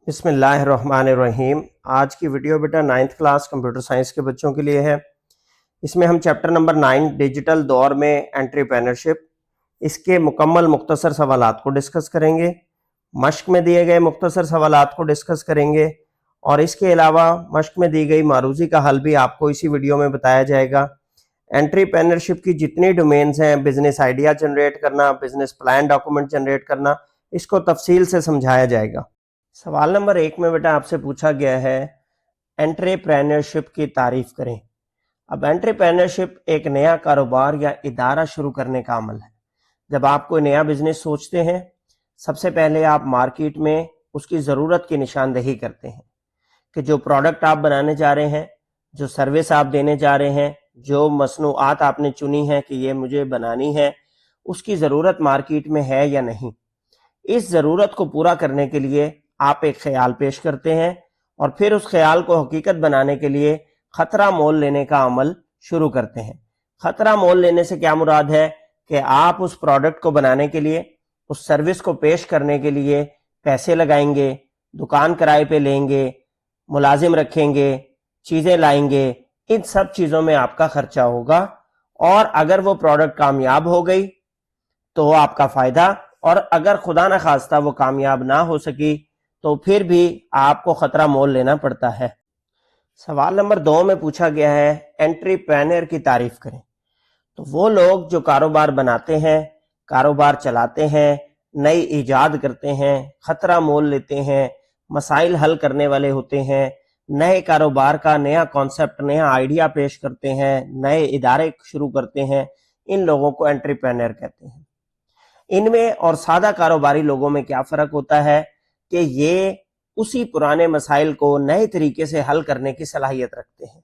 بسم اللہ الرحمن الرحیم۔ آج کی ویڈیو بیٹا 9th کلاس کمپیوٹر سائنس کے بچوں کے لیے ہے۔ اس میں ہم چیپٹر نمبر 9 ڈیجیٹل دور میں انٹرپرینیورشپ اس کے مکمل مختصر سوالات کو ڈسکس کریں گے، مشق میں دیے گئے مختصر سوالات کو ڈسکس کریں گے، اور اس کے علاوہ مشق میں دی گئی معروضی کا حل بھی آپ کو اسی ویڈیو میں بتایا جائے گا۔ انٹرپرینیورشپ کی جتنی ڈومینز ہیں، بزنس آئیڈیا جنریٹ کرنا، بزنس پلان ڈاکومنٹ جنریٹ کرنا، اس کو تفصیل سے سمجھایا جائے گا۔ سوال نمبر 1 میں بیٹا آپ سے پوچھا گیا ہے انٹرپرینیورشپ کی تعریف کریں۔ اب انٹرپرینیورشپ ایک نیا کاروبار یا ادارہ شروع کرنے کا عمل ہے۔ جب آپ کوئی نیا بزنس سوچتے ہیں، سب سے پہلے آپ مارکیٹ میں اس کی ضرورت کی نشاندہی کرتے ہیں کہ جو پروڈکٹ آپ بنانے جا رہے ہیں، جو سروس آپ دینے جا رہے ہیں، جو مصنوعات آپ نے چنی ہے کہ یہ مجھے بنانی ہے، اس کی ضرورت مارکیٹ میں ہے یا نہیں۔ اس ضرورت کو پورا کرنے کے لیے آپ ایک خیال پیش کرتے ہیں اور پھر اس خیال کو حقیقت بنانے کے لیے خطرہ مول لینے کا عمل شروع کرتے ہیں۔ خطرہ مول لینے سے کیا مراد ہے کہ آپ اس پروڈکٹ کو بنانے کے لیے، اس سروس کو پیش کرنے کے لیے پیسے لگائیں گے، دکان کرائے پہ لیں گے، ملازم رکھیں گے، چیزیں لائیں گے، ان سب چیزوں میں آپ کا خرچہ ہوگا، اور اگر وہ پروڈکٹ کامیاب ہو گئی تو آپ کا فائدہ، اور اگر خدا نہ خواستہ وہ کامیاب نہ ہو سکی تو پھر بھی آپ کو خطرہ مول لینا پڑتا ہے۔ سوال نمبر 2 میں پوچھا گیا ہے انٹرپرینور کی تعریف کریں۔ تو وہ لوگ جو کاروبار بناتے ہیں، کاروبار چلاتے ہیں، نئی ایجاد کرتے ہیں، خطرہ مول لیتے ہیں، مسائل حل کرنے والے ہوتے ہیں، نئے کاروبار کا نیا کانسیپٹ، نیا آئیڈیا پیش کرتے ہیں، نئے ادارے شروع کرتے ہیں، ان لوگوں کو انٹرپرینور کہتے ہیں۔ ان میں اور سادہ کاروباری لوگوں میں کیا فرق ہوتا ہے کہ یہ اسی پرانے مسائل کو نئے طریقے سے حل کرنے کی صلاحیت رکھتے ہیں،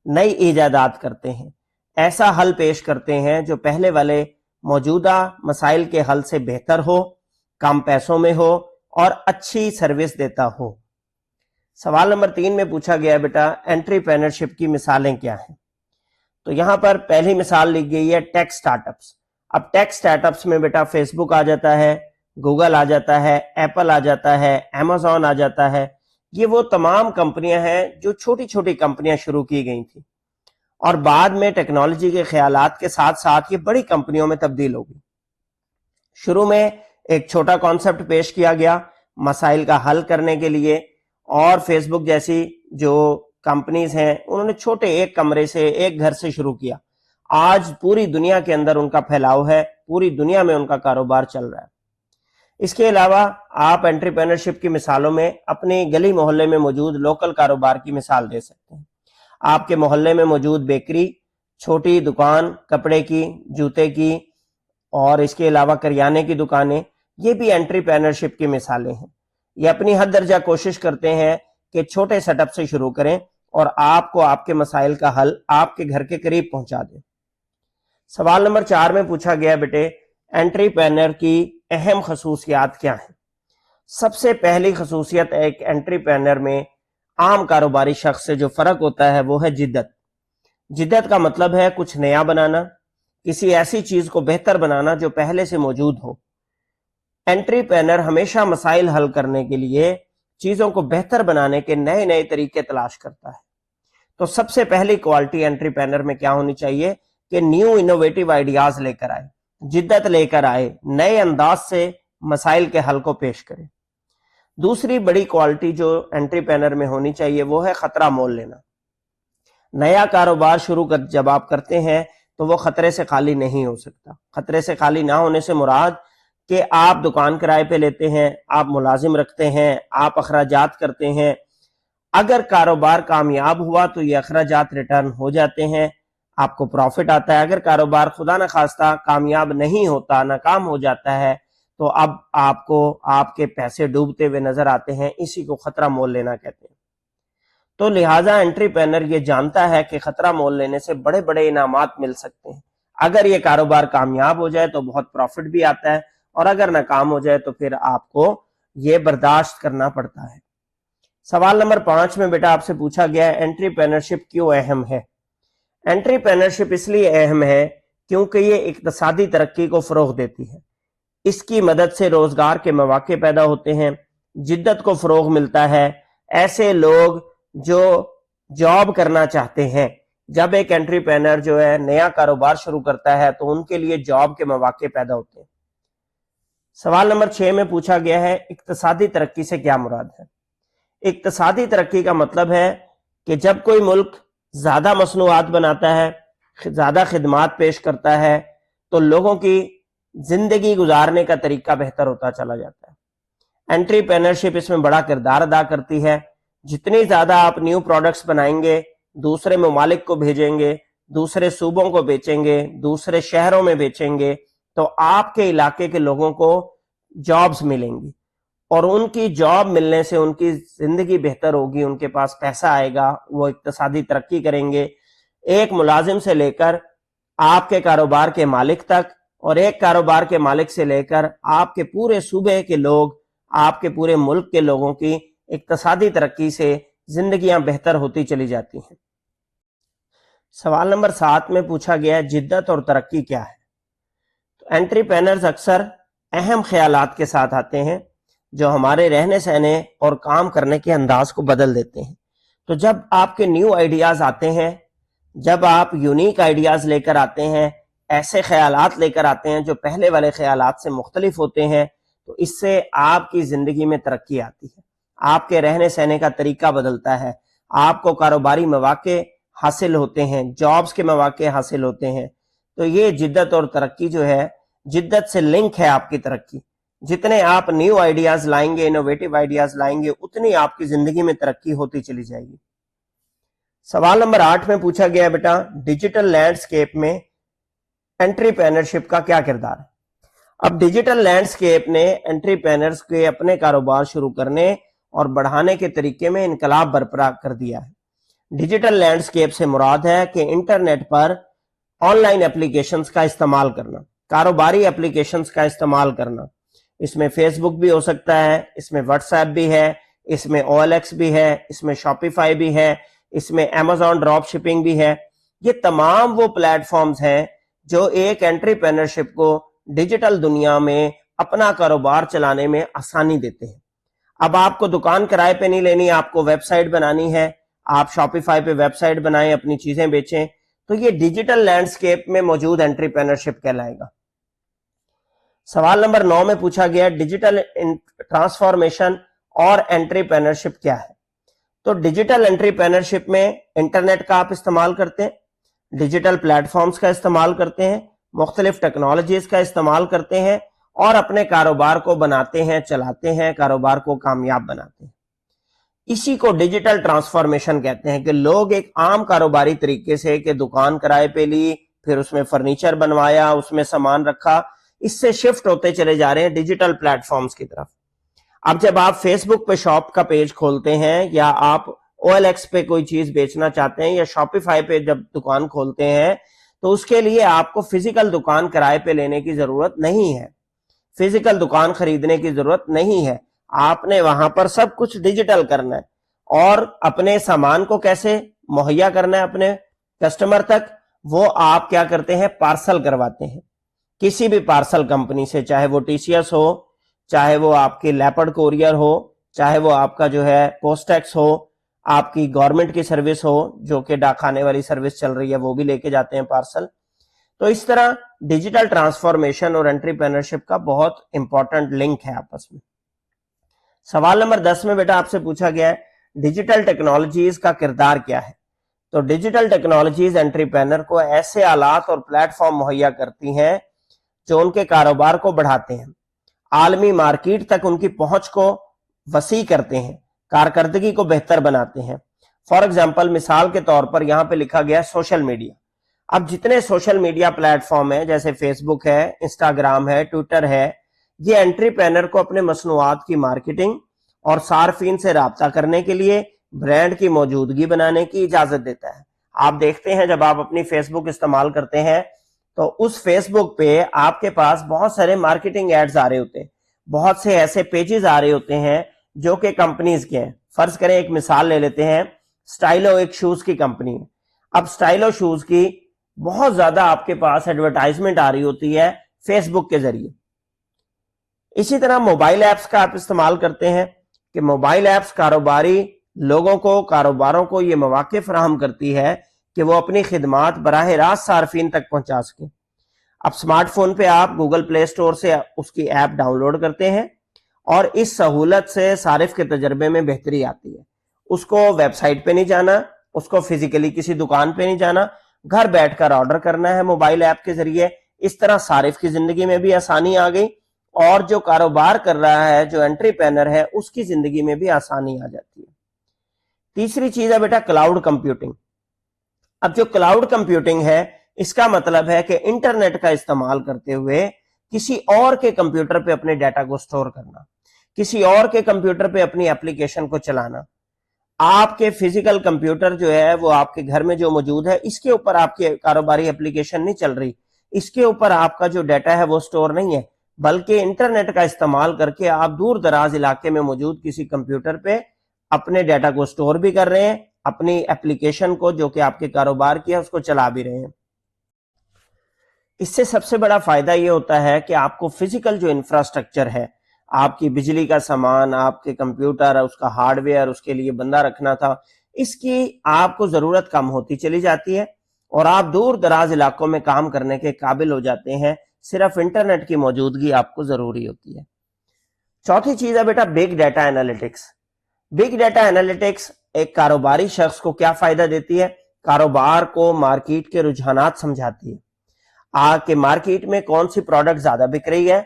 نئی ایجادات کرتے ہیں، ایسا حل پیش کرتے ہیں جو پہلے والے موجودہ مسائل کے حل سے بہتر ہو، کم پیسوں میں ہو اور اچھی سروس دیتا ہو۔ سوال نمبر 3 میں پوچھا گیا ہے بیٹا انٹرپرینیورشپ کی مثالیں کیا ہیں۔ تو یہاں پر پہلی مثال لکھ گئی ہے ٹیک سٹارٹ اپس۔ اب ٹیک سٹارٹ اپس میں بیٹا فیس بک آ جاتا ہے، گوگل آ جاتا ہے، ایپل آ جاتا ہے، امیزون آ جاتا ہے۔ یہ وہ تمام کمپنیاں ہیں جو چھوٹی چھوٹی کمپنیاں شروع کی گئی تھیں اور بعد میں ٹیکنالوجی کے خیالات کے ساتھ ساتھ یہ بڑی کمپنیوں میں تبدیل ہو گئی۔ شروع میں ایک چھوٹا کانسیپٹ پیش کیا گیا مسائل کا حل کرنے کے لیے، اور فیس بک جیسی جو کمپنیز ہیں انہوں نے چھوٹے ایک کمرے سے، ایک گھر سے شروع کیا۔ آج پوری دنیا کے اندر ان کا پھیلاؤ ہے، پوری دنیا میں ان کا کاروبار چل رہا ہے۔ اس کے علاوہ آپ انٹرپرینیورشپ کی مثالوں میں اپنی گلی محلے میں موجود لوکل کاروبار کی مثال دے سکتے ہیں۔ آپ کے محلے میں موجود بیکری، چھوٹی دکان کپڑے کی، جوتے کی، اور اس کے علاوہ کریانے کی دکانیں، یہ بھی انٹرپرینیورشپ کی مثالیں ہیں۔ یہ اپنی حد درجہ کوشش کرتے ہیں کہ چھوٹے سیٹ اپ سے شروع کریں اور آپ کو آپ کے مسائل کا حل آپ کے گھر کے قریب پہنچا دیں۔ سوال نمبر 4 میں پوچھا گیا بیٹے انٹرپرینور کی اہم خصوصیات کیا ہیں۔ سب سے پہلی خصوصیت ایک انٹرپرینور میں عام کاروباری شخص سے جو فرق ہوتا ہے وہ ہے جدت۔ جدت کا مطلب ہے کچھ نیا بنانا، کسی ایسی چیز کو بہتر بنانا جو پہلے سے موجود ہو۔ انٹرپرینور ہمیشہ مسائل حل کرنے کے لیے، چیزوں کو بہتر بنانے کے نئے نئے طریقے تلاش کرتا ہے۔ تو سب سے پہلی کوالٹی انٹرپرینور میں کیا ہونی چاہیے کہ نیو انوویٹیو آئیڈیاز لے کر آئے، جدت لے کر آئے، نئے انداز سے مسائل کے حل کو پیش کرے۔ دوسری بڑی کوالٹی جو انٹرپرینور میں ہونی چاہیے وہ ہے خطرہ مول لینا۔ نیا کاروبار شروع جب آپ کرتے ہیں تو وہ خطرے سے خالی نہیں ہو سکتا۔ خطرے سے خالی نہ ہونے سے مراد کہ آپ دکان کرائے پہ لیتے ہیں، آپ ملازم رکھتے ہیں، آپ اخراجات کرتے ہیں۔ اگر کاروبار کامیاب ہوا تو یہ اخراجات ریٹرن ہو جاتے ہیں، آپ کو پروفٹ آتا ہے۔ اگر کاروبار خدا نہ خواستہ کامیاب نہیں ہوتا، ناکام ہو جاتا ہے، تو اب آپ کو آپ کے پیسے ڈوبتے ہوئے نظر آتے ہیں۔ اسی کو خطرہ مول لینا کہتے ہیں۔ تو لہٰذا انٹرپرینور یہ جانتا ہے کہ خطرہ مول لینے سے بڑے بڑے انعامات مل سکتے ہیں۔ اگر یہ کاروبار کامیاب ہو جائے تو بہت پروفٹ بھی آتا ہے، اور اگر ناکام ہو جائے تو پھر آپ کو یہ برداشت کرنا پڑتا ہے۔ سوال نمبر 5 میں بیٹا آپ سے پوچھا گیا ہے انٹرپرینورشپ کیوں اہم ہے۔ انٹرپرینورشپ اس لیے اہم ہے کیونکہ یہ اقتصادی ترقی کو فروغ دیتی ہے۔ اس کی مدد سے روزگار کے مواقع پیدا ہوتے ہیں، جدت کو فروغ ملتا ہے، ایسے لوگ جو جاب کرنا چاہتے ہیں. جب ایک انٹرپرینر جو ہے نیا کاروبار شروع کرتا ہے تو ان کے لیے جاب کے مواقع پیدا ہوتے ہیں. سوال نمبر 6 میں پوچھا گیا ہے اقتصادی ترقی سے کیا مراد ہے؟ اقتصادی ترقی کا مطلب ہے کہ جب کوئی ملک زیادہ مصنوعات بناتا ہے، زیادہ خدمات پیش کرتا ہے، تو لوگوں کی زندگی گزارنے کا طریقہ بہتر ہوتا چلا جاتا ہے. انٹرپرینرشپ اس میں بڑا کردار ادا کرتی ہے. جتنی زیادہ آپ نیو پروڈکٹس بنائیں گے، دوسرے ممالک کو بھیجیں گے، دوسرے صوبوں کو بیچیں گے، دوسرے شہروں میں بیچیں گے، تو آپ کے علاقے کے لوگوں کو جابز ملیں گی، اور ان کی جاب ملنے سے ان کی زندگی بہتر ہوگی، ان کے پاس پیسہ آئے گا، وہ اقتصادی ترقی کریں گے. ایک ملازم سے لے کر آپ کے کاروبار کے مالک تک، اور ایک کاروبار کے مالک سے لے کر آپ کے پورے صوبے کے لوگ، آپ کے پورے ملک کے لوگوں کی اقتصادی ترقی سے زندگیاں بہتر ہوتی چلی جاتی ہیں. سوال نمبر 7 میں پوچھا گیا جدت اور ترقی کیا ہے؟ تو انٹرپرینرز اکثر اہم خیالات کے ساتھ آتے ہیں جو ہمارے رہنے سہنے اور کام کرنے کے انداز کو بدل دیتے ہیں. تو جب آپ کے نیو آئیڈیاز آتے ہیں، جب آپ یونیک آئیڈیاز لے کر آتے ہیں، ایسے خیالات لے کر آتے ہیں جو پہلے والے خیالات سے مختلف ہوتے ہیں، تو اس سے آپ کی زندگی میں ترقی آتی ہے، آپ کے رہنے سہنے کا طریقہ بدلتا ہے، آپ کو کاروباری مواقع حاصل ہوتے ہیں، جابز کے مواقع حاصل ہوتے ہیں. تو یہ جدت اور ترقی جو ہے، جدت سے لنک ہے آپ کی ترقی. جتنے آپ نیو آئیڈیاز لائیں گے، انوویٹو آئیڈیاز لائیں گے، اتنی آپ کی زندگی میں ترقی ہوتی چلی جائے گی. سوال نمبر 8 میں پوچھا گیا بیٹا ڈیجیٹل لینڈسکیپ میں انٹرپرینرشپ کا کیا کردار ہے؟ اب ڈیجیٹل لینڈسکیپ نے انٹرپرینرز کے اپنے کاروبار شروع کرنے اور بڑھانے کے طریقے میں انقلاب برپا کر دیا ہے. ڈیجیٹل لینڈسکیپ سے مراد ہے کہ internet per on line applications کا استعمال کرنا، کاروباری اپلیکیشنز کا استعمال کرنا. اس میں فیس بک بھی ہو سکتا ہے، اس میں واٹس ایپ بھی ہے، اس میں OLX بھی ہے، اس میں شاپیفائی بھی ہے، اس میں Amazon ڈراپ شپنگ بھی ہے. یہ تمام وہ پلیٹ فارمز ہیں جو ایک انٹرپرینرشپ کو ڈیجیٹل دنیا میں اپنا کاروبار چلانے میں آسانی دیتے ہیں. اب آپ کو دکان کرائے پہ نہیں لینی، آپ کو ویب سائٹ بنانی ہے، آپ شاپیفائی پہ ویب سائٹ بنائیں، اپنی چیزیں بیچیں، تو یہ ڈیجیٹل لینڈسکیپ میں موجود انٹرپرینرشپ کہلائے گا. سوال نمبر 9 میں پوچھا گیا ڈیجیٹل ٹرانسفارمیشن اور انٹرپرینرشپ کیا ہے؟ تو ڈیجیٹل انٹرپرینرشپ میں انٹرنیٹ کا آپ استعمال کرتے ہیں، ڈیجیٹل پلیٹ فارمز کا استعمال کرتے ہیں، مختلف ٹیکنالوجیز کا استعمال کرتے ہیں، اور اپنے کاروبار کو بناتے ہیں، چلاتے ہیں، کاروبار کو کامیاب بناتے ہیں. اسی کو ڈیجیٹل ٹرانسفارمیشن کہتے ہیں کہ لوگ ایک عام کاروباری طریقے سے کہ دکان کرائے پہ لی، پھر اس میں فرنیچر بنوایا، اس میں سامان رکھا، اس سے شفٹ ہوتے چلے جا رہے ہیں ڈیجیٹل پلیٹ فارمز کی طرف. اب جب آپ فیس بک پہ شاپ کا پیج کھولتے ہیں، یا آپ OLX پہ کوئی چیز بیچنا چاہتے ہیں، یا شاپیفائی پہ جب دکان کھولتے ہیں، تو اس کے لیے آپ کو فزیکل دکان کرائے پہ لینے کی ضرورت نہیں ہے، فزیکل دکان خریدنے کی ضرورت نہیں ہے. آپ نے وہاں پر سب کچھ ڈیجیٹل کرنا ہے، اور اپنے سامان کو کیسے مہیا کرنا ہے اپنے کسٹمر تک، وہ آپ کیا کرتے ہیں، پارسل کرواتے ہیں. کسی بھی پارسل کمپنی سے، چاہے وہ TCS ہو، چاہے وہ آپ کی لیپرڈ کوریئر ہو، چاہے وہ آپ کا جو ہے پوسٹیکس ہو، آپ کی گورنمنٹ کی سروس ہو جو کہ ڈاک خانے والی سروس چل رہی ہے، وہ بھی لے کے جاتے ہیں پارسل. تو اس طرح ڈیجیٹل ٹرانسفارمیشن اور انٹرپرینرشپ کا بہت امپورٹنٹ لنک ہے آپس میں. سوال نمبر 10 میں بیٹا آپ سے پوچھا گیا ہے ڈیجیٹل ٹیکنالوجیز کا کردار کیا ہے؟ تو ڈیجیٹل ٹیکنالوجیز انٹرپرینر کو ایسے آلات اور پلیٹ فارم مہیا کرتی ہیں جو ان کے کاروبار کو بڑھاتے ہیں، عالمی مارکیٹ تک ان کی پہنچ کو وسیع کرتے ہیں، کارکردگی کو بہتر بناتے ہیں. فار ایگزامپل، مثال کے طور پر یہاں پہ لکھا گیا سوشل میڈیا. اب جتنے سوشل میڈیا پلیٹ فارم ہیں، جیسے فیس بک ہے، انسٹاگرام ہے، ٹویٹر ہے، یہ انٹرپرینر کو اپنے مصنوعات کی مارکیٹنگ اور صارفین سے رابطہ کرنے کے لیے برانڈ کی موجودگی بنانے کی اجازت دیتا ہے. آپ دیکھتے ہیں جب آپ اپنی فیس بک استعمال کرتے ہیں تو اس فیس بک پہ آپ کے پاس بہت سارے مارکیٹنگ ایڈز آ رہے ہوتے ہیں، بہت سے ایسے پیجز آ رہے ہوتے ہیں جو کہ کمپنیز کے ہیں. فرض کریں ایک مثال لے لیتے ہیں، سٹائلو ایک شوز کی کمپنی ہے. اب سٹائلو شوز کی بہت زیادہ آپ کے پاس ایڈورٹائزمنٹ آ رہی ہوتی ہے فیس بک کے ذریعے. اسی طرح موبائل ایپس کا آپ استعمال کرتے ہیں، کہ موبائل ایپس کاروباری لوگوں کو کاروباروں کو یہ مواقع فراہم کرتی ہے کہ وہ اپنی خدمات براہ راست صارفین تک پہنچا سکیں۔ اب سمارٹ فون پہ آپ گوگل پلے اسٹور سے اس کی ایپ ڈاؤن لوڈ کرتے ہیں اور اس سہولت سے صارف کے تجربے میں بہتری آتی ہے۔ اس کو ویب سائٹ پہ نہیں جانا، اس کو فزیکلی کسی دکان پہ نہیں جانا، گھر بیٹھ کر آرڈر کرنا ہے موبائل ایپ کے ذریعے۔ اس طرح صارف کی زندگی میں بھی آسانی آ گئی اور جو کاروبار کر رہا ہے، جو انٹرپرینر ہے، اس کی زندگی میں بھی آسانی آ جاتی ہے۔ تیسری چیز ہے بیٹا کلاؤڈ کمپیوٹنگ۔ اب جو کلاؤڈ کمپیوٹنگ ہے اس کا مطلب ہے کہ انٹرنیٹ کا استعمال کرتے ہوئے کسی اور کے کمپیوٹر پہ اپنے ڈیٹا کو سٹور کرنا، کسی اور کے کمپیوٹر پہ اپنی اپلیکیشن کو چلانا۔ آپ کے فزیکل کمپیوٹر جو ہے وہ آپ کے گھر میں جو موجود ہے، اس کے اوپر آپ کی کاروباری اپلیکیشن نہیں چل رہی، اس کے اوپر آپ کا جو ڈیٹا ہے وہ سٹور نہیں ہے، بلکہ انٹرنیٹ کا استعمال کر کے آپ دور دراز علاقے میں موجود کسی کمپیوٹر پہ اپنے ڈیٹا کو سٹور بھی کر رہے ہیں، اپنی اپلیکیشن کو جو کہ آپ کے کاروبار کی ہے اس کو چلا بھی رہے ہیں۔ اس سے سب سے بڑا فائدہ یہ ہوتا ہے کہ آپ کو فزیکل جو انفراسٹرکچر ہے، آپ کی بجلی کا سامان، آپ کے کمپیوٹر، اس کا ہارڈ ویئر، اس کے لیے بندہ رکھنا تھا، اس کی آپ کو ضرورت کم ہوتی چلی جاتی ہے اور آپ دور دراز علاقوں میں کام کرنے کے قابل ہو جاتے ہیں۔ صرف انٹرنیٹ کی موجودگی آپ کو ضروری ہوتی ہے۔ چوتھی چیز ہے بیٹا big data analytics. Big data analytics ایک کاروباری شخص کو کیا فائدہ دیتی ہے؟ کاروبار کو مارکیٹ کے رجحانات سمجھاتی ہے کہ مارکیٹ میں کون سی پروڈکٹ زیادہ بک رہی ہے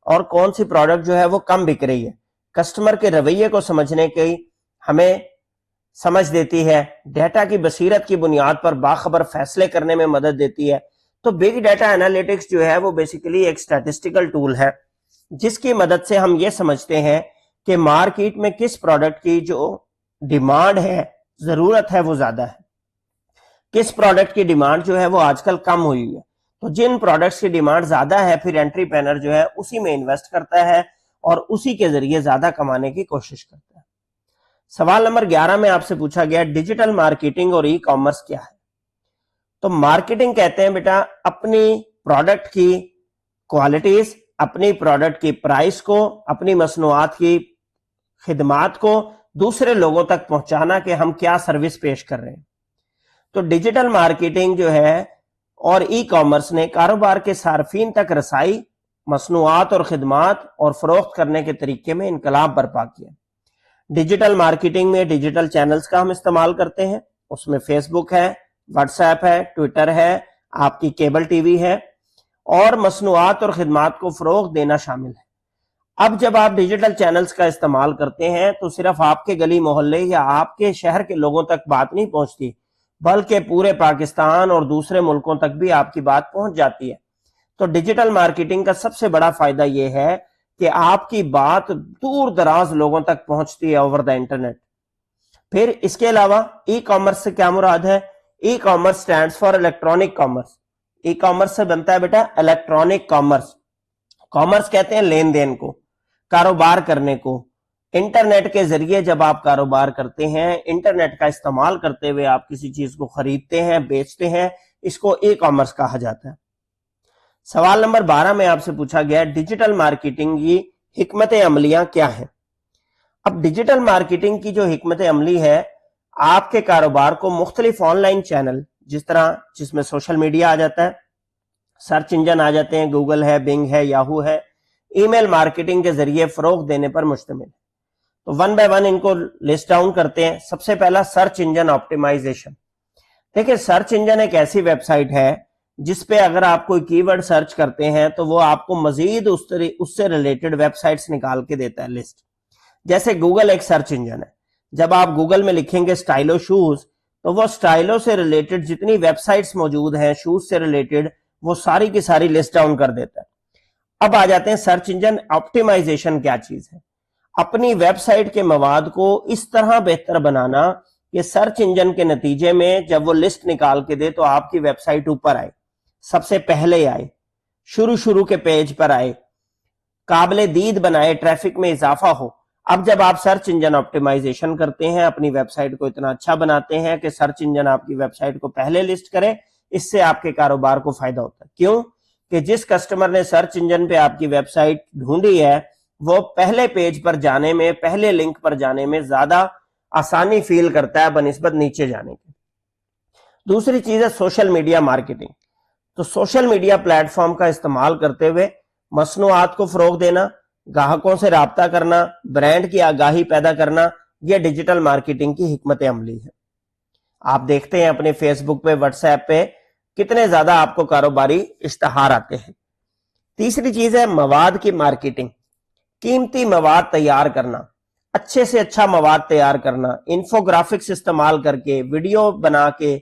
اور کون سی پروڈکٹ جو ہے وہ کم بک رہی ہے۔ کسٹمر کے رویے کو سمجھنے کی ہمیں سمجھ دیتی ہے، ڈیٹا کی بصیرت کی بنیاد پر باخبر فیصلے کرنے میں مدد دیتی ہے۔ تو بگ ڈیٹا انالیٹکس جو ہے وہ بیسیکلی ایک اسٹیٹسٹیکل ٹول ہے جس کی مدد سے ہم یہ سمجھتے ہیں کہ مارکیٹ میں کس پروڈکٹ کی جو ڈیمانڈ ہے، ضرورت ہے، وہ زیادہ ہے، کس پروڈکٹ کی ڈیمانڈ جو ہے وہ آج کل کم ہوئی ہے۔ تو جن پروڈکٹس کی ڈیمانڈ زیادہ ہے پھر انٹرپرینر جو ہے اسی میں انویسٹ کرتا ہے اور اسی کے ذریعے زیادہ کمانے کی کوشش کرتا ہے۔ سوال نمبر 11 میں آپ سے پوچھا گیا ڈیجیٹل مارکیٹنگ اور ای کامرس کیا ہے؟ تو مارکیٹنگ کہتے ہیں بیٹا اپنی پروڈکٹ کی کوالٹیز، اپنی پروڈکٹ کی پرائس کو، اپنی مصنوعات کی خدمات کو دوسرے لوگوں تک پہنچانا کہ ہم کیا سروس پیش کر رہے ہیں۔ تو ڈیجیٹل مارکیٹنگ جو ہے اور ای کامرس نے کاروبار کے صارفین تک رسائی، مصنوعات اور خدمات اور فروخت کرنے کے طریقے میں انقلاب برپا کیا۔ ڈیجیٹل مارکیٹنگ میں ڈیجیٹل چینلز کا ہم استعمال کرتے ہیں، اس میں فیس بک ہے، واٹس ایپ ہے، ٹویٹر ہے، آپ کی کیبل ٹی وی ہے اور مصنوعات اور خدمات کو فروغ دینا شامل ہے۔ اب جب آپ ڈیجیٹل چینلز کا استعمال کرتے ہیں تو صرف آپ کے گلی محلے یا آپ کے شہر کے لوگوں تک بات نہیں پہنچتی، بلکہ پورے پاکستان اور دوسرے ملکوں تک بھی آپ کی بات پہنچ جاتی ہے۔ تو ڈیجیٹل مارکیٹنگ کا سب سے بڑا فائدہ یہ ہے کہ آپ کی بات دور دراز لوگوں تک پہنچتی ہے اوور دا انٹرنیٹ۔ پھر اس کے علاوہ ای کامرس سے کیا مراد ہے؟ E commerce stands for electronic commerce. E commerce سے بنتا ہے بیٹا الیکٹرانک کامرس۔ کامرس کہتے ہیں لین دین کو، کاروبار کرنے کو۔ انٹرنیٹ کے ذریعے جب آپ کاروبار کرتے ہیں، انٹرنیٹ کا استعمال کرتے ہوئے آپ کسی چیز کو خریدتے ہیں، بیچتے ہیں، اس کو ای کامرس کہا جاتا ہے۔ سوال نمبر 12 میں آپ سے پوچھا گیا ڈیجیٹل مارکیٹنگ کی حکمت عملیاں کیا ہیں؟ اب ڈیجیٹل مارکیٹنگ کی جو حکمت عملی ہے، آپ کے کاروبار کو مختلف آن لائن چینل جس میں سوشل میڈیا آ جاتا ہے، سرچ انجن آ جاتے ہیں، گوگل ہے، بنگ ہے، یاہو ہے، ای میل مارکیٹنگ کے ذریعے فروغ دینے پر مشتمل ہے۔ تو ون بائی ون ان کو لسٹ ڈاؤن کرتے ہیں۔ سب سے پہلا سرچ انجن آپٹیمائزیشن۔ دیکھیں سرچ انجن ایک ایسی ویب سائٹ ہے جس پہ اگر آپ کوئی کی ورڈ سرچ کرتے ہیں تو وہ آپ کو مزید اس سے ریلیٹڈ ویب سائٹس نکال کے دیتا ہے لسٹ۔ جیسے گوگل ایک سرچ انجن ہے، جب آپ گوگل میں لکھیں گے سٹائلو شوز تو وہ سٹائلو سے ریلیٹڈ جتنی ویب سائٹس موجود ہیں شوز سے ریلیٹڈ وہ ساری کی ساری لسٹ ڈاؤن کر دیتا ہے۔ اب آ جاتے ہیں سرچ انجن آپٹیمائزیشن کیا چیز ہے؟ اپنی ویب سائٹ کے مواد کو اس طرح بہتر بنانا کہ سرچ انجن کے نتیجے میں جب وہ لسٹ نکال کے دے تو آپ کی ویب سائٹ اوپر آئے، سب سے پہلے آئے، شروع کے پیج پر آئے، قابل دید بنائے، ٹریفک میں اضافہ ہو۔ اب جب آپ سرچ انجن آپٹیمائزیشن کرتے ہیں، اپنی ویب سائٹ کو اتنا اچھا بناتے ہیں کہ سرچ انجن آپ کی ویب سائٹ کو پہلے لسٹ کرے، اس سے آپ کے کاروبار کو فائدہ ہوتا ہے۔ کیوں؟ کہ جس کسٹمر نے سرچ انجن پہ آپ کی ویب سائٹ ڈھونڈی ہے وہ پہلے پیج پر جانے میں، پہلے لنک پر جانے میں زیادہ آسانی فیل کرتا ہے بنسبت نیچے جانے کے۔ دوسری چیز ہے سوشل میڈیا مارکیٹنگ۔ تو سوشل میڈیا پلیٹ فارم کا استعمال کرتے ہوئے مصنوعات کو فروغ دینا، گاہکوں سے رابطہ کرنا، برانڈ کی آگاہی پیدا کرنا، یہ ڈیجیٹل مارکیٹنگ کی حکمت عملی ہے۔ آپ دیکھتے ہیں اپنے فیس بک پہ، واٹس ایپ پہ کتنے زیادہ آپ کو کاروباری اشتہار آتے ہیں۔ تیسری چیز ہے مواد کی مارکیٹنگ، قیمتی مواد تیار کرنا، اچھے سے اچھا مواد تیار کرنا، انفوگرافکس استعمال کر کے، ویڈیو بنا کے،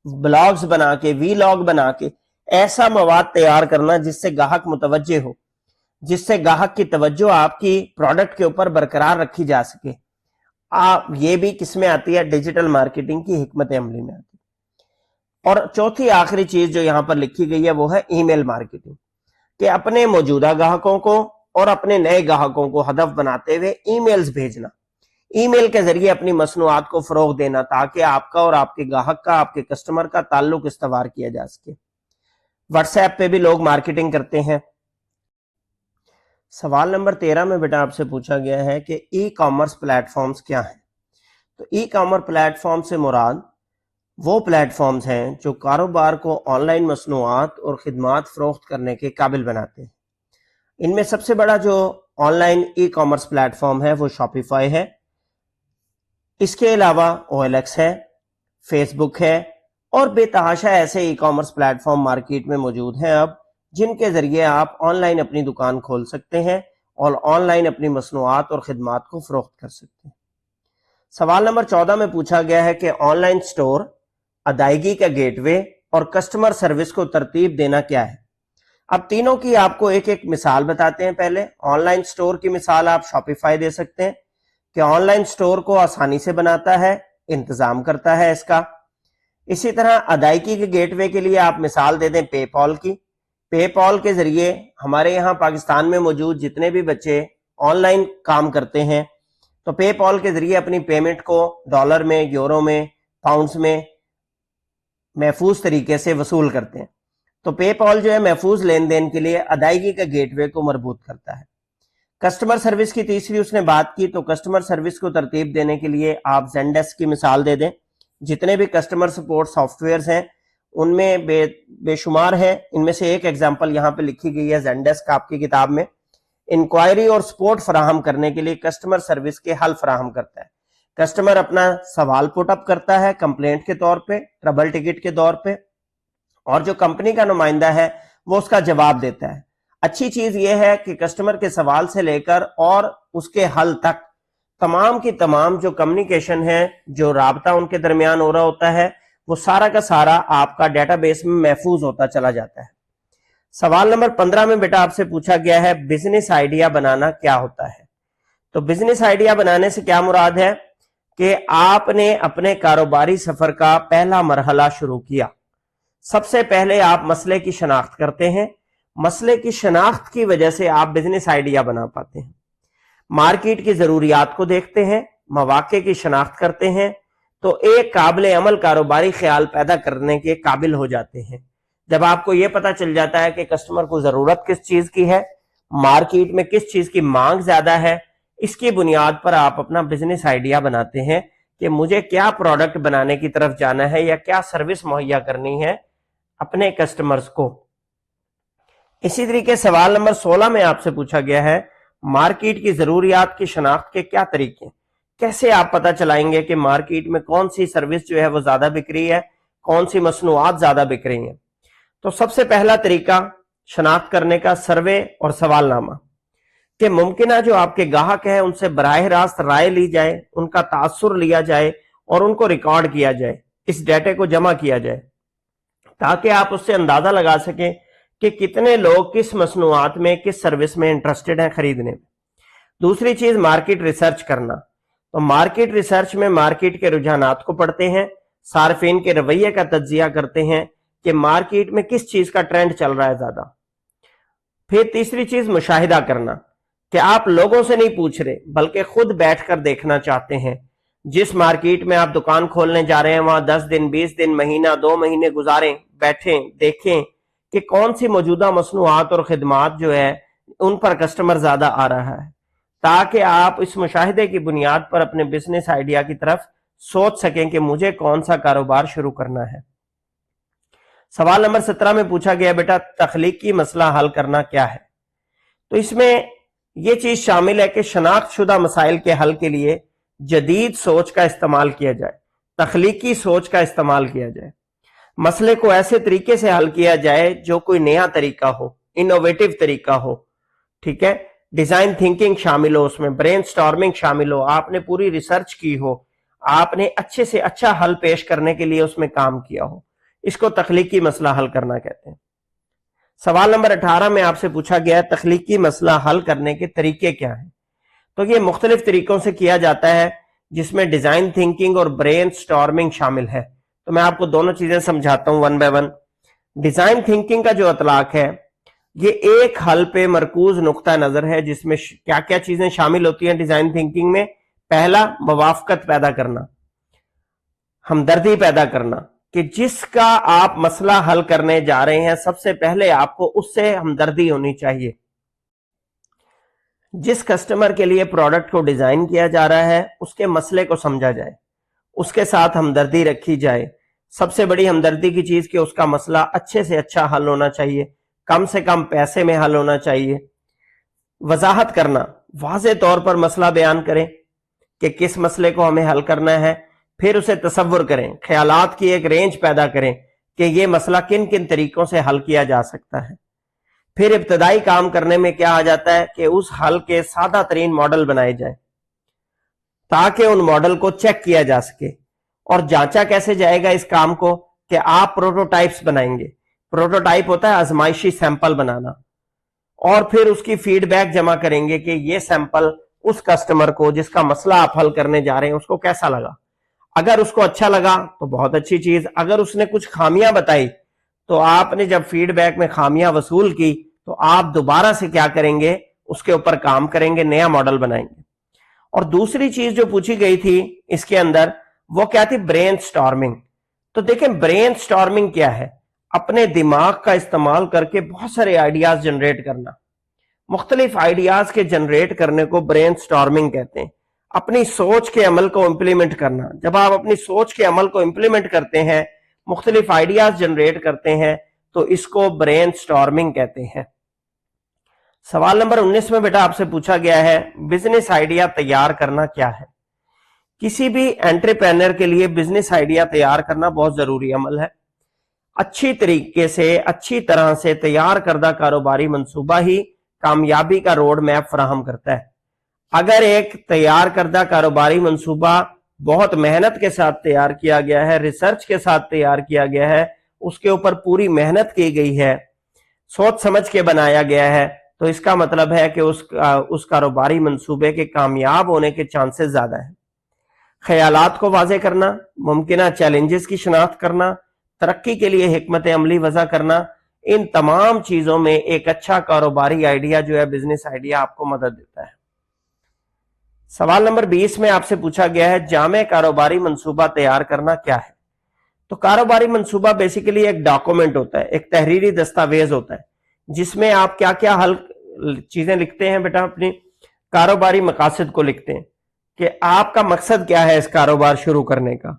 بلاگز بنا کے، وی لاگ بنا کے ایسا مواد تیار کرنا جس سے گاہک متوجہ ہو، جس سے گاہک کی توجہ آپ کی پروڈکٹ کے اوپر برقرار رکھی جا سکے۔ یہ بھی کس میں آتی ہے؟ ڈیجیٹل مارکیٹنگ کی حکمت عملی میں آتی ہے۔ اور چوتھی آخری چیز جو یہاں پر لکھی گئی ہے وہ ہے ای میل مارکیٹنگ، کہ اپنے موجودہ گاہکوں کو اور اپنے نئے گاہکوں کو ہدف بناتے ہوئے ای میلز بھیجنا، ای میل کے ذریعے اپنی مصنوعات کو فروغ دینا تاکہ آپ کا اور آپ کے گاہک کا، آپ کے کسٹمر کا تعلق استوار کیا جا سکے۔ واٹس ایپ پہ بھی لوگ مارکیٹنگ کرتے ہیں۔ سوال نمبر 13 میں بیٹا آپ سے پوچھا گیا ہے کہ ای کامرس پلیٹ فارمز کیا ہیں؟ تو ای کامرس پلیٹ فارم سے مراد وہ پلیٹ فارمز ہیں جو کاروبار کو آن لائن مصنوعات اور خدمات فروخت کرنے کے قابل بناتے ہیں۔ ان میں سب سے بڑا جو on line e commerce plate form ہے وہ شاپیفائی ہے، اس کے علاوہ او ایل ایکس ہے، فیس بک ہے، اور بے تحاشا ایسے e commerce plate form market میں موجود ہیں اب، جن کے ذریعے آپ آن لائن اپنی دکان کھول سکتے ہیں اور آن لائن اپنی مصنوعات اور خدمات کو فروخت کر سکتے ہیں۔ سوال نمبر 14 میں پوچھا گیا ہے کہ آن لائن سٹور، ادائیگی کا گیٹ وے اور کسٹمر سروس کو ترتیب دینا کیا ہے؟ اب تینوں کی آپ کو ایک ایک مثال بتاتے ہیں۔ پہلے آن لائن سٹور کی مثال آپ شاپیفائی دے سکتے ہیں کہ آن لائن سٹور کو آسانی سے بناتا ہے، انتظام کرتا ہے اس کا۔ اسی طرح ادائیگی کے گیٹ وے کے لیے آپ مثال دے دیں پے پال کی۔ پے پال کے ذریعے ہمارے یہاں پاکستان میں موجود جتنے بھی بچے آن لائن کام کرتے ہیں تو پے پال کے ذریعے اپنی پیمنٹ کو ڈالر میں، یورو میں، پاؤنڈز میں محفوظ طریقے سے وصول کرتے ہیں۔ تو پے پال جو ہے محفوظ لین دین کے لیے ادائیگی کا گیٹ وے کو مربوط کرتا ہے۔ کسٹمر سروس کی تیسری اس نے بات کی، تو کسٹمر سروس کو ترتیب دینے کے لیے آپ زینڈیسک کی مثال دے دیں۔ جتنے بھی کسٹمر سپورٹ سافٹ ویئرز ہیں ان میں بے شمار ہیں، ان میں سے ایک ایگزامپل یہاں پہ لکھی گئی ہے زینڈیسک آپ کی کتاب میں۔ انکوائری اور سپورٹ فراہم کرنے کے لیے کسٹمر سروس کے حل فراہم کرتا ہے۔ کسٹمر اپنا سوال پٹ اپ کرتا ہے کمپلینٹ کے طور پہ، ٹربل ٹکٹ کے طور پہ، اور جو کمپنی کا نمائندہ ہے وہ اس کا جواب دیتا ہے۔ اچھی چیز یہ ہے کہ کسٹمر کے سوال سے لے کر اور اس کے حل تک تمام کی تمام جو کمیونیکیشن ہے، جو رابطہ ان کے درمیان ہو رہا ہوتا ہے، وہ سارا کا سارا آپ کا ڈیٹا بیس میں محفوظ ہوتا چلا جاتا ہے۔ سوال نمبر 15 میں بیٹا آپ سے پوچھا گیا ہے بزنس آئیڈیا بنانا کیا ہوتا ہے؟ تو بزنس آئیڈیا بنانے سے کیا مراد ہے کہ آپ نے اپنے کاروباری سفر کا پہلا مرحلہ شروع کیا۔ سب سے پہلے آپ مسئلے کی شناخت کرتے ہیں، مسئلے کی شناخت کی وجہ سے آپ بزنس آئیڈیا بنا پاتے ہیں۔ مارکیٹ کی ضروریات کو دیکھتے ہیں، مواقع کی شناخت کرتے ہیں، تو ایک قابل عمل کاروباری خیال پیدا کرنے کے قابل ہو جاتے ہیں۔ جب آپ کو یہ پتا چل جاتا ہے کہ کسٹمر کو ضرورت کس چیز کی ہے، مارکیٹ میں کس چیز کی مانگ زیادہ ہے، اس کی بنیاد پر آپ اپنا بزنس آئیڈیا بناتے ہیں کہ مجھے کیا پروڈکٹ بنانے کی طرف جانا ہے یا کیا سروس مہیا کرنی ہے اپنے کسٹمرز کو۔ اسی طریقے سوال نمبر 16 میں آپ سے پوچھا گیا ہے مارکیٹ کی ضروریات کی شناخت کے کیا طریقے ہیں؟ کیسے آپ پتا چلائیں گے کہ مارکیٹ میں کون سی سروس جو ہے وہ زیادہ بک رہی ہے، کون سی مصنوعات زیادہ بک رہی ہیں؟ تو سب سے پہلا طریقہ شناخت کرنے کا سروے اور سوال نامہ، کہ ممکنہ جو آپ کے گاہک ہیں ان سے براہ راست رائے لی جائے، ان کا تاثر لیا جائے اور ان کو ریکارڈ کیا جائے، اس ڈیٹے کو جمع کیا جائے تاکہ آپ اس سے اندازہ لگا سکیں کہ کتنے لوگ کس مصنوعات میں، کس سروس میں انٹرسٹڈ ہیں خریدنے میں۔ دوسری چیز مارکیٹ ریسرچ کرنا، تو مارکیٹ ریسرچ میں مارکیٹ کے رجحانات کو پڑھتے ہیں، صارفین کے رویے کا تجزیہ کرتے ہیں کہ مارکیٹ میں کس چیز کا ٹرینڈ چل رہا ہے زیادہ۔ پھر تیسری چیز مشاہدہ کرنا، کہ آپ لوگوں سے نہیں پوچھ رہے بلکہ خود بیٹھ کر دیکھنا چاہتے ہیں۔ جس مارکیٹ میں آپ دکان کھولنے جا رہے ہیں وہاں 10 دن، 20 دن، مہینہ، 2 مہینے گزاریں، بیٹھیں، دیکھیں کہ کون سی موجودہ مصنوعات اور خدمات جو ہے ان پر کسٹمر زیادہ آ رہا ہے، تاکہ آپ اس مشاہدے کی بنیاد پر اپنے بزنس آئیڈیا کی طرف سوچ سکیں کہ مجھے کون سا کاروبار شروع کرنا ہے۔ سوال نمبر 17 میں پوچھا گیا بیٹا تخلیقی مسئلہ حل کرنا کیا ہے؟ تو اس میں یہ چیز شامل ہے کہ شناخت شدہ مسائل کے حل کے لیے جدید سوچ کا استعمال کیا جائے، تخلیقی سوچ کا استعمال کیا جائے، مسئلے کو ایسے طریقے سے حل کیا جائے جو کوئی نیا طریقہ ہو، انوویٹو طریقہ ہو، ٹھیک ہے، ڈیزائن تھنکنگ شامل ہو، اس میں برین سٹارمنگ شامل ہو، آپ نے پوری ریسرچ کی ہو، آپ نے اچھے سے اچھا حل پیش کرنے کے لیے اس میں کام کیا ہو، اس کو تخلیقی مسئلہ حل کرنا کہتے ہیں۔ سوال نمبر 18 میں آپ سے پوچھا گیا ہے تخلیقی مسئلہ حل کرنے کے طریقے کیا ہیں؟ تو یہ مختلف طریقوں سے کیا جاتا ہے، جس میں ڈیزائن تھنکنگ اور برین سٹارمنگ شامل ہے۔ تو میں آپ کو دونوں چیزیں سمجھاتا ہوں one by one. Design thinking کا جو اطلاق ہے یہ ایک حل پہ مرکوز نقطہ نظر ہے، جس میں کیا کیا چیزیں شامل ہوتی ہیں ڈیزائن تھنکنگ میں؟ پہلا، موافقت پیدا کرنا، ہمدردی پیدا کرنا، کہ جس کا آپ مسئلہ حل کرنے جا رہے ہیں سب سے پہلے آپ کو اس سے ہمدردی ہونی چاہیے۔ جس کسٹمر کے لیے پروڈکٹ کو ڈیزائن کیا جا رہا ہے اس کے مسئلے کو سمجھا جائے، اس کے ساتھ ہمدردی رکھی جائے۔ سب سے بڑی ہمدردی کی چیز کہ اس کا مسئلہ اچھے سے اچھا حل ہونا چاہیے، کم سے کم پیسے میں حل ہونا چاہیے۔ وضاحت کرنا، واضح طور پر مسئلہ بیان کریں کہ کس مسئلے کو ہمیں حل کرنا ہے، پھر اسے تصور کریں، خیالات کی ایک رینج پیدا کریں کہ یہ مسئلہ کن کن طریقوں سے حل کیا جا سکتا ہے۔ پھر ابتدائی کام کرنے میں کیا آ جاتا ہے کہ اس حل کے سادہ ترین ماڈل بنائے جائیں تاکہ ان ماڈل کو چیک کیا جا سکے۔ اور جانچا کیسے جائے گا اس کام کو؟ کہ آپ پروٹوٹائپس بنائیں گے۔ پروٹوٹائپ ہوتا ہے آزمائشی سیمپل بنانا، اور پھر اس کی فیڈ بیک جمع کریں گے کہ یہ سیمپل اس کسٹمر کو جس کا مسئلہ آپ حل کرنے جا رہے ہیں اس کو کیسا لگا۔ اگر اس کو اچھا لگا تو بہت اچھی چیز، اگر اس نے کچھ خامیاں بتائی تو آپ نے جب فیڈ بیک میں خامیاں وصول کی تو آپ دوبارہ سے کیا کریں گے؟ اس کے اوپر کام کریں گے، نیا ماڈل بنائیں گے۔ اور دوسری چیز جو پوچھی گئی تھی اس کے اندر وہ کیا تھی؟ Brain storming. تو دیکھیں برین سٹارمنگ کیا ہے؟ اپنے دماغ کا استعمال کر کے بہت سارے آئیڈیاز جنریٹ کرنا، مختلف آئیڈیاز کے جنریٹ کرنے کو برین سٹارمنگ کہتے ہیں۔ اپنی سوچ کے عمل کو امپلیمنٹ کرنا، جب آپ اپنی سوچ کے عمل کو امپلیمنٹ کرتے ہیں، مختلف آئیڈیاز جنریٹ کرتے ہیں، تو اس کو برین سٹارمنگ کہتے ہیں۔ سوال نمبر 19 میں بیٹا آپ سے پوچھا گیا ہے بزنس آئیڈیا تیار کرنا کیا ہے؟ کسی بھی انٹرپرینر کے لیے بزنس آئیڈیا تیار کرنا بہت ضروری عمل ہے۔ اچھی طریقے سے، اچھی طرح سے تیار کردہ کاروباری منصوبہ ہی کامیابی کا روڈ میپ فراہم کرتا ہے۔ اگر ایک تیار کردہ کاروباری منصوبہ بہت محنت کے ساتھ تیار کیا گیا ہے، ریسرچ کے ساتھ تیار کیا گیا ہے، اس کے اوپر پوری محنت کی گئی ہے، سوچ سمجھ کے بنایا گیا ہے، تو اس کا مطلب ہے کہ اس کاروباری منصوبے کے کامیاب ہونے کے چانسز زیادہ ہیں۔ خیالات کو واضح کرنا، ممکنہ چیلنجز کی شناخت کرنا، ترقی کے لیے حکمت عملی وضع کرنا، ان تمام چیزوں میں ایک اچھا کاروباری آئیڈیا جو ہے بزنس آئیڈیا آپ کو مدد دیتا ہے۔ سوال نمبر 20 میں آپ سے پوچھا گیا ہے جامع کاروباری منصوبہ تیار کرنا کیا ہے؟ تو کاروباری منصوبہ بیسیکلی ایک ڈاکومنٹ ہوتا ہے، ایک تحریری دستاویز ہوتا ہے، جس میں آپ کیا کیا چیزیں لکھتے ہیں بیٹا؟ اپنی کاروباری مقاصد کو لکھتے ہیں کہ آپ کا مقصد کیا ہے اس کاروبار شروع کرنے کا،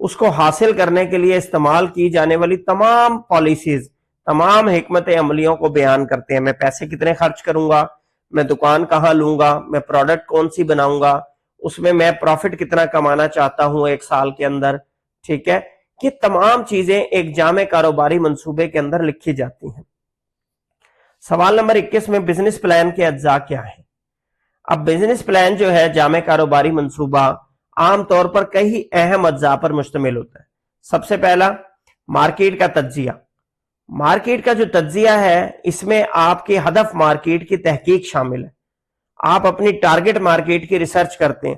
اس کو حاصل کرنے کے لیے استعمال کی جانے والی تمام پالیسیز، تمام حکمت عملیوں کو بیان کرتے ہیں۔ میں پیسے کتنے خرچ کروں گا، میں دکان کہاں لوں گا، میں پروڈکٹ کون سی بناؤں گا، اس میں پروفٹ کتنا کمانا چاہتا ہوں ایک سال کے اندر، ٹھیک ہے، یہ تمام چیزیں ایک جامع کاروباری منصوبے کے اندر لکھی جاتی ہیں۔ سوال نمبر 21 میں بزنس پلان کے اجزاء کیا ہیں؟ اب بزنس پلان جو ہے جامع کاروباری منصوبہ عام طور پر کئی اہم اجزاء پر مشتمل ہوتا ہے۔ سب سے پہلا مارکیٹ کا تجزیہ۔ مارکیٹ کا جو تجزیہ ہے اس میں آپ کے ہدف مارکیٹ کی تحقیق شامل ہے۔ آپ اپنی ٹارگٹ مارکیٹ کی ریسرچ کرتے ہیں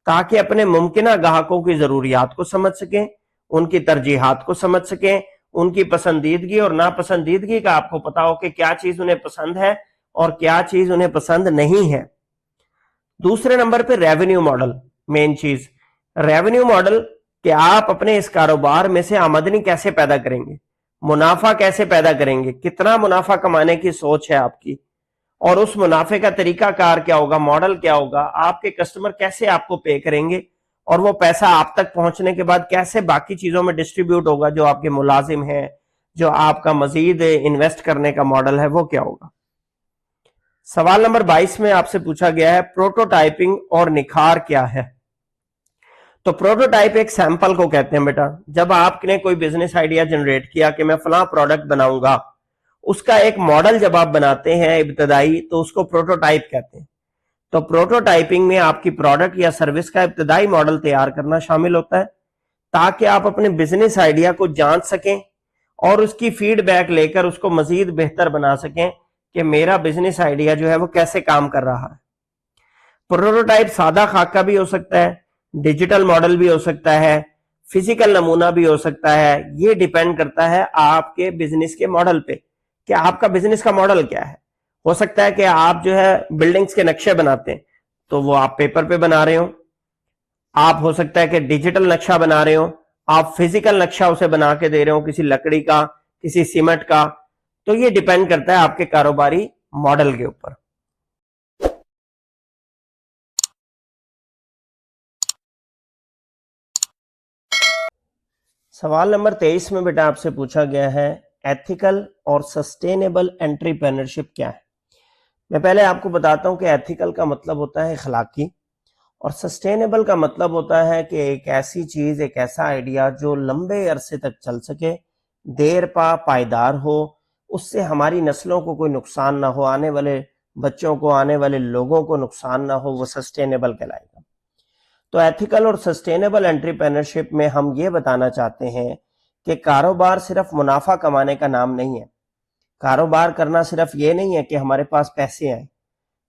تاکہ اپنے ممکنہ گاہکوں کی ضروریات کو سمجھ سکیں، ان کی ترجیحات کو سمجھ سکیں، ان کی پسندیدگی اور ناپسندیدگی کا آپ کو پتا ہو کہ کیا چیز انہیں پسند ہے اور کیا چیز انہیں پسند نہیں ہے۔ دوسرے نمبر پہ ریونیو ماڈل، مین چیز ریونیو ماڈل کہ آپ اپنے اس کاروبار میں سے آمدنی کیسے پیدا کریں گے، منافع کیسے پیدا کریں گے، کتنا منافع کمانے کی سوچ ہے آپ کی، اور اس منافع کا طریقہ کار کیا ہوگا, ماڈل کیا ہوگا, آپ کے کسٹمر کیسے آپ کو پے کریں گے, اور وہ پیسہ آپ تک پہنچنے کے بعد کیسے باقی چیزوں میں ڈسٹریبیوٹ ہوگا, جو آپ کے ملازم ہیں, جو آپ کا مزید انویسٹ کرنے کا ماڈل ہے, وہ کیا ہوگا. سوال نمبر 22 میں آپ سے پوچھا گیا ہے پروٹوٹائپنگ اور نکھار کیا ہے. تو پروٹوٹائپ ایک سیمپل کو کہتے ہیں بیٹا. جب آپ نے کوئی بزنس آئیڈیا جنریٹ کیا کہ میں فلاں پروڈکٹ بناؤں گا, اس کا ایک ماڈل جب آپ بناتے ہیں ابتدائی, تو اس کو پروٹوٹائپ کہتے ہیں. تو پروٹوٹائپنگ میں آپ کی پروڈکٹ یا سروس کا ابتدائی ماڈل تیار کرنا شامل ہوتا ہے, تاکہ آپ اپنے بزنس آئیڈیا کو جان سکیں اور اس کی فیڈ بیک لے کر اس کو مزید بہتر بنا سکیں کہ میرا بزنس آئیڈیا جو ہے وہ کیسے کام کر رہا ہے. پروٹوٹائپ سادہ خاکہ بھی ہو سکتا ہے, ڈیجیٹل ماڈل بھی ہو سکتا ہے, فزیکل نمونہ بھی ہو سکتا ہے. یہ ڈیپینڈ کرتا ہے آپ کے بزنس کے ماڈل پہ کہ آپ کا بزنس کا ماڈل کیا ہے. ہو سکتا ہے کہ آپ جو ہے بلڈنگز کے نقشے بناتے ہیں تو وہ آپ پیپر پہ بنا رہے ہوں, آپ ہو سکتا ہے کہ ڈیجیٹل نقشہ بنا رہے ہوں, آپ فزیکل نقشہ اسے بنا کے دے رہے ہوں, کسی لکڑی کا, کسی سیمنٹ کا. تو یہ ڈیپینڈ کرتا ہے آپ کے کاروباری ماڈل کے اوپر. سوال نمبر 23 میں بیٹا آپ سے پوچھا گیا ہے ایتھیکل اور سسٹینیبل انٹرپرینورشپ کیا ہے. میں پہلے آپ کو بتاتا ہوں کہ ایتھیکل کا مطلب ہوتا ہے اخلاقی, اور سسٹینیبل کا مطلب ہوتا ہے کہ ایک ایسی چیز, ایک ایسا آئیڈیا جو لمبے عرصے تک چل سکے, دیر پا پائیدار ہو, اس سے ہماری نسلوں کو کوئی نقصان نہ ہو, آنے والے بچوں کو, آنے والے لوگوں کو نقصان نہ ہو, وہ سسٹینیبل کہلائے گا. تو ایتھیکل اور سسٹینیبل انٹرپرینورشپ میں ہم یہ بتانا چاہتے ہیں کہ کاروبار صرف منافع کمانے کا نام نہیں ہے. کاروبار کرنا صرف یہ نہیں ہے کہ ہمارے پاس پیسے آئیں,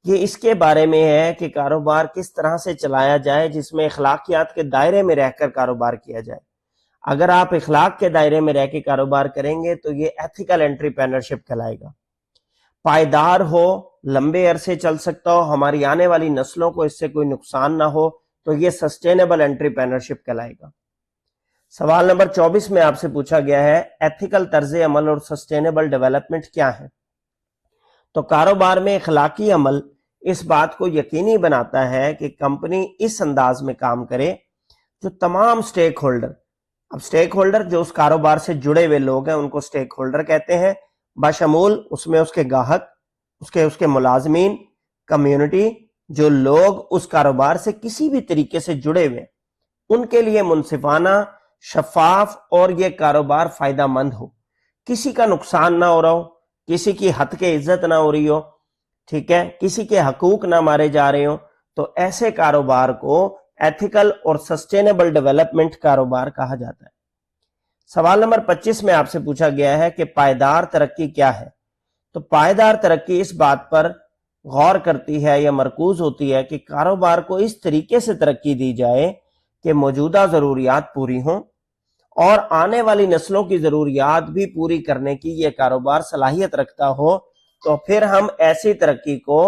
یہ اس کے بارے میں ہے کہ کاروبار کس طرح سے چلایا جائے جس میں اخلاقیات کے دائرے میں رہ کر کاروبار کیا جائے. اگر آپ اخلاق کے دائرے میں رہ کے کاروبار کریں گے تو یہ ایتھیکل انٹرپرینورشپ کہلائے گا. پائیدار ہو, لمبے عرصے چل سکتا ہو, ہماری آنے والی نسلوں کو اس سے کوئی نقصان نہ ہو, تو یہ سسٹینیبل انٹرپرینورشپ کہلائے گا. سوال نمبر 24 میں آپ سے پوچھا گیا ہے ایتھیکل طرز عمل اور سسٹینیبل ڈیولپمنٹ کیا ہے. تو کاروبار میں اخلاقی عمل اس بات کو یقینی بناتا ہے کہ کمپنی اس انداز میں کام کرے جو تمام سٹیک ہولڈر, اب سٹیک ہولڈر جو اس کاروبار سے جڑے ہوئے لوگ ہیں ان کو سٹیک ہولڈر کہتے ہیں, بشمول اس میں اس کے گاہک, اس کے ملازمین, کمیونٹی, جو لوگ اس کاروبار سے کسی بھی طریقے سے جڑے ہوئے, ان کے لیے منصفانہ, شفاف اور یہ کاروبار فائدہ مند ہو, کسی کا نقصان نہ ہو رہا ہو, کسی کی حد کے عزت نہ ہو رہی ہو, ٹھیک ہے, کسی کے حقوق نہ مارے جا رہے ہوں. تو ایسے کاروبار کو ایتھیکل اور سسٹینیبل ڈیولپمنٹ کاروبار کہا جاتا ہے. سوال نمبر 25 میں آپ سے پوچھا گیا ہے کہ پائیدار ترقی کیا ہے. تو پائیدار ترقی اس بات پر غور کرتی ہے یا مرکوز ہوتی ہے کہ کاروبار کو اس طریقے سے ترقی دی جائے کہ موجودہ ضروریات پوری ہوں اور آنے والی نسلوں کی ضروریات بھی پوری کرنے کی یہ کاروبار صلاحیت رکھتا ہو, تو پھر ہم ایسی ترقی کو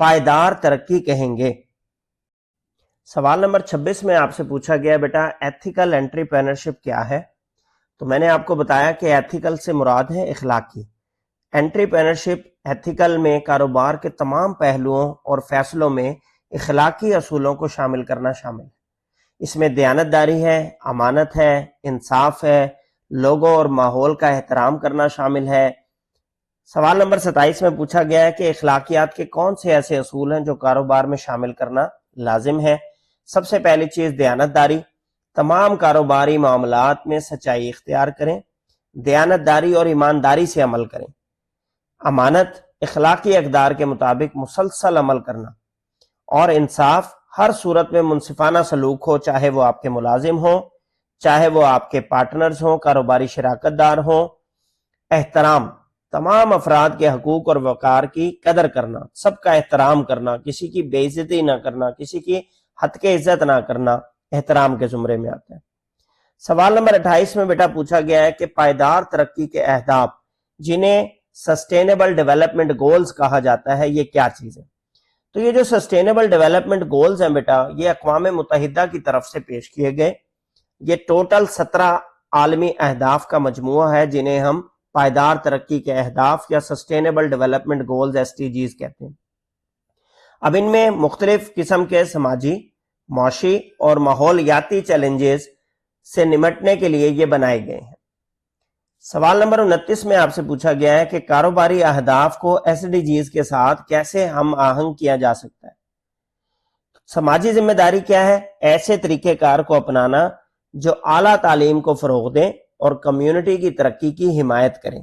پائیدار ترقی کہیں گے. سوال نمبر 26 میں آپ سے پوچھا گیا بیٹا ایتھیکل انٹرپرینورشپ کیا ہے. تو میں نے آپ کو بتایا کہ ایتھیکل سے مراد ہے اخلاقی. انٹرپرینورشپ ایتھیکل میں کاروبار کے تمام پہلوؤں اور فیصلوں میں اخلاقی اصولوں کو شامل کرنا شامل ہے. اس میں دیانتداری ہے, امانت ہے, انصاف ہے, لوگوں اور ماحول کا احترام کرنا شامل ہے. سوال نمبر 27 میں پوچھا گیا ہے کہ اخلاقیات کے کون سے ایسے اصول ہیں جو کاروبار میں شامل کرنا لازم ہے. سب سے پہلی چیز دیانتداری, تمام کاروباری معاملات میں سچائی اختیار کریں, دیانتداری اور ایمانداری سے عمل کریں. امانت, اخلاقی اقدار کے مطابق مسلسل عمل کرنا. اور انصاف, ہر صورت میں منصفانہ سلوک ہو, چاہے وہ آپ کے ملازم ہوں, چاہے وہ آپ کے پارٹنرز ہوں, کاروباری شراکت دار ہوں. احترام, تمام افراد کے حقوق اور وقار کی قدر کرنا, سب کا احترام کرنا, کسی کی بے عزتی نہ کرنا, کسی کی حد کے عزت نہ کرنا, احترام کے زمرے میں آتا ہے. سوال نمبر 28 میں بیٹا پوچھا گیا ہے کہ پائیدار ترقی کے اہداف جنہیں سسٹینیبل ڈیولپمنٹ گولز کہا جاتا ہے, یہ کیا چیز ہے. تو یہ جو سسٹینیبل ڈیولپمنٹ گولز ہیں بیٹا, یہ اقوام متحدہ کی طرف سے پیش کیے گئے. یہ ٹوٹل 17 عالمی اہداف کا مجموعہ ہے جنہیں ہم پائیدار ترقی کے اہداف یا سسٹینیبل ڈیولپمنٹ گولز SDGs کہتے ہیں۔ اب ان میں مختلف قسم کے سماجی، معاشی اور ماحولیاتی چیلنجز سے نمٹنے کے لیے یہ بنائے گئے ہیں۔ سوال نمبر 29 میں آپ سے پوچھا گیا ہے کہ کاروباری اہداف کو SDGs کے ساتھ کیسے ہم آہنگ کیا جا سکتا ہے۔ سماجی ذمہ داری کیا ہے؟ ایسے طریقہ کار کو اپنانا جو اعلیٰ تعلیم کو فروغ دیں اور کمیونٹی کی ترقی کی حمایت کریں۔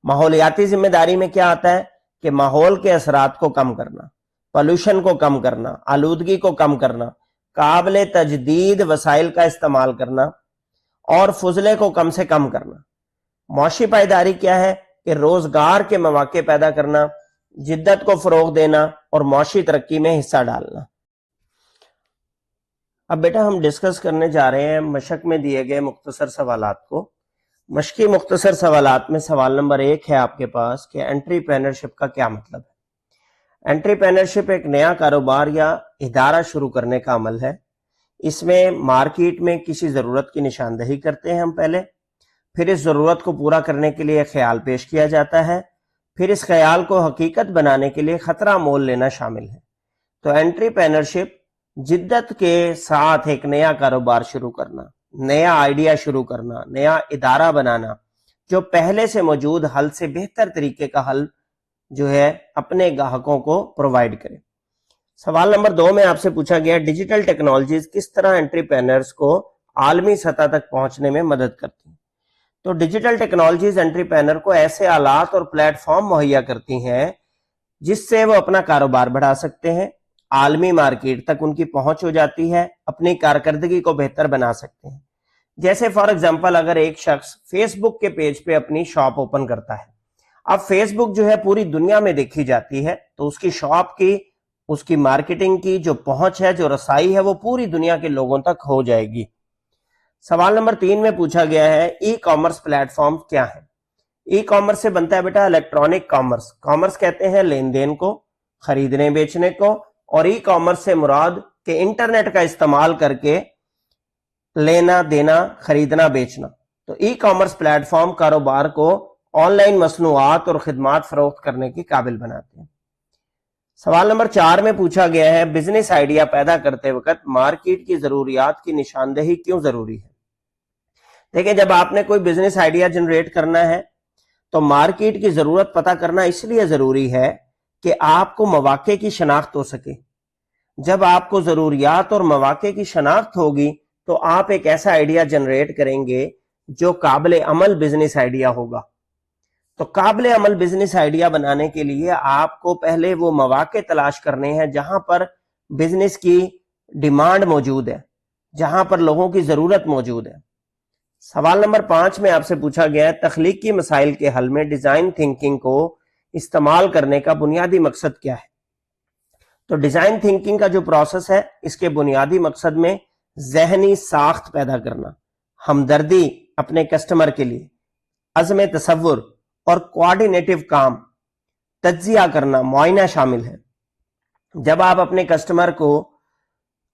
ماحولیاتی ذمہ داری میں کیا آتا ہے کہ ماحول کے اثرات کو کم کرنا، پولوشن کو کم کرنا، آلودگی کو کم کرنا، قابل تجدید وسائل کا استعمال کرنا اور فضلے کو کم سے کم کرنا۔ معاشی پائیداری کیا ہے کہ روزگار کے مواقع پیدا کرنا، جدت کو فروغ دینا اور معاشی ترقی میں حصہ ڈالنا۔ اب بیٹا ہم ڈسکس کرنے جا رہے ہیں مشق میں دیے گئے مختصر سوالات کو۔ مشقی مختصر سوالات میں سوال نمبر 1 ہے آپ کے پاس کہ انٹرپرینورشپ کا کیا مطلب ہے۔ انٹرپرینورشپ ایک نیا کاروبار یا ادارہ شروع کرنے کا عمل ہے۔ اس میں مارکیٹ میں کسی ضرورت کی نشاندہی کرتے ہیں ہم پہلے، پھر اس ضرورت کو پورا کرنے کے لیے خیال پیش کیا جاتا ہے، پھر اس خیال کو حقیقت بنانے کے لیے خطرہ مول لینا شامل ہے۔ تو انٹرپرینورشپ جدت کے ساتھ ایک نیا کاروبار شروع کرنا، نیا آئیڈیا شروع کرنا، نیا ادارہ بنانا جو پہلے سے موجود حل سے بہتر طریقے کا حل جو ہے اپنے گاہکوں کو پرووائڈ کرے۔ سوال نمبر 2 میں آپ سے پوچھا گیا ڈیجیٹل ٹیکنالوجیز کس طرح انٹرپرینرز کو عالمی سطح تک پہنچنے میں مدد کرتی ہیں۔ تو ڈیجیٹل ٹیکنالوجیز انٹرپرینر کو ایسے آلات اور پلیٹ فارم مہیا کرتی ہیں جس سے وہ اپنا کاروبار بڑھا سکتے ہیں، عالمی مارکیٹ تک ان کی پہنچ ہو جاتی ہے، اپنی کارکردگی کو بہتر بنا سکتے ہیں۔ جیسے فار ایگزامپل اگر ایک شخص فیس بک کے پیج پہ اپنی شاپ اوپن کرتا ہے، اب فیس بک جو ہے پوری دنیا میں دیکھی جاتی ہے، تو اس کی شاپ کی، اس کی مارکیٹنگ کی جو پہنچ ہے، جو رسائی ہے، وہ پوری دنیا کے لوگوں تک ہو جائے گی۔ سوال نمبر 3 میں پوچھا گیا ہے ای کامرس پلیٹ فارم کیا ہے۔ ای کامرس سے بنتا ہے بیٹا الیکٹرانک کامرس۔ کامرس کہتے ہیں لین دین کو، خریدنے بیچنے کو، اور ای کامرس سے مراد کہ انٹرنیٹ کا استعمال کر کے لینا دینا، خریدنا بیچنا۔ تو ای کامرس پلیٹ فارم کاروبار کو آن لائن مصنوعات اور خدمات فروخت کرنے کے قابل بناتے ہیں۔ سوال نمبر 4 میں پوچھا گیا ہے بزنس آئیڈیا پیدا کرتے وقت مارکیٹ کی ضروریات کی نشاندہی کیوں ضروری ہے۔ دیکھیں جب آپ نے کوئی بزنس آئیڈیا جنریٹ کرنا ہے تو مارکیٹ کی ضرورت پتہ کرنا اس لیے ضروری ہے کہ آپ کو مواقع کی شناخت ہو سکے۔ جب آپ کو ضروریات اور مواقع کی شناخت ہوگی تو آپ ایک ایسا آئیڈیا جنریٹ کریں گے جو قابل عمل بزنس آئیڈیا ہوگا۔ تو قابل عمل بزنس آئیڈیا بنانے کے لیے آپ کو پہلے وہ مواقع تلاش کرنے ہیں جہاں پر بزنس کی ڈیمانڈ موجود ہے، جہاں پر لوگوں کی ضرورت موجود ہے۔ سوال نمبر 5 میں آپ سے پوچھا گیا ہے تخلیقی مسائل کے حل میں ڈیزائن تھنکنگ کو استعمال کرنے کا بنیادی مقصد کیا ہے۔ تو ڈیزائن تھنکنگ کا جو پروسیس ہے، اس کے بنیادی مقصد میں ذہنی ساخت پیدا کرنا، ہمدردی اپنے کسٹمر کے لیے، عزم تصور اور کوآرڈینیٹو کام، تجزیہ کرنا، معائنہ شامل ہے۔ جب آپ اپنے کسٹمر کو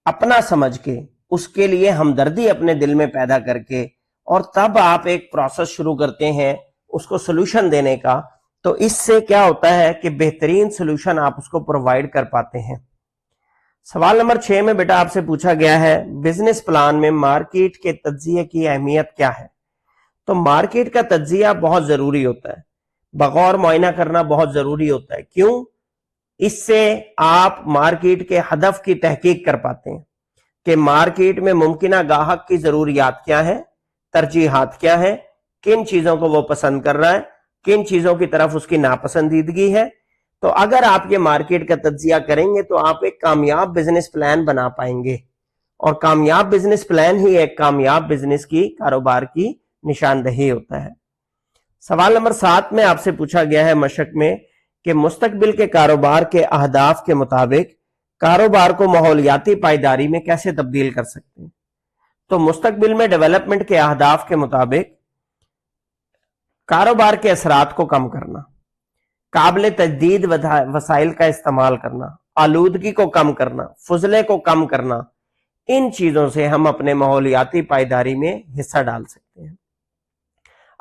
اپنا سمجھ کے، اس کے لیے ہمدردی اپنے دل میں پیدا کر کے، اور تب آپ ایک پروسیس شروع کرتے ہیں اس کو سلوشن دینے کا، تو اس سے کیا ہوتا ہے کہ بہترین سلوشن آپ اس کو پرووائڈ کر پاتے ہیں۔ سوال نمبر 6 میں بیٹا آپ سے پوچھا گیا ہے بزنس پلان میں مارکیٹ کے تجزیے کی اہمیت کیا ہے۔ تو مارکیٹ کا تجزیہ بہت ضروری ہوتا ہے، بغور معائنہ کرنا بہت ضروری ہوتا ہے۔ کیوں؟ اس سے آپ مارکیٹ کے ہدف کی تحقیق کر پاتے ہیں کہ مارکیٹ میں ممکنہ گاہک کی ضروریات کیا ہیں، ترجیحات کیا ہیں، کن چیزوں کو وہ پسند کر رہا ہے، کن چیزوں کی طرف اس کی ناپسندیدگی ہے۔ تو اگر آپ یہ مارکیٹ کا تجزیہ کریں گے تو آپ ایک کامیاب بزنس پلان بنا پائیں گے، اور کامیاب بزنس پلان ہی ایک کامیاب بزنس کی، کاروبار کی نشاندہی ہوتا ہے۔ سوال نمبر 7 میں آپ سے پوچھا گیا ہے مشق میں کہ مستقبل کے کاروبار کے اہداف کے مطابق کاروبار کو ماحولیاتی پائیداری میں کیسے تبدیل کر سکتے ہیں۔ تو مستقبل میں ڈیولپمنٹ کے اہداف کے مطابق کاروبار کے اثرات کو کم کرنا، قابل تجدید وسائل کا استعمال کرنا، آلودگی کو کم کرنا، فضلے کو کم کرنا، ان چیزوں سے ہم اپنے ماحولیاتی پائیداری میں حصہ ڈال سکتے ہیں۔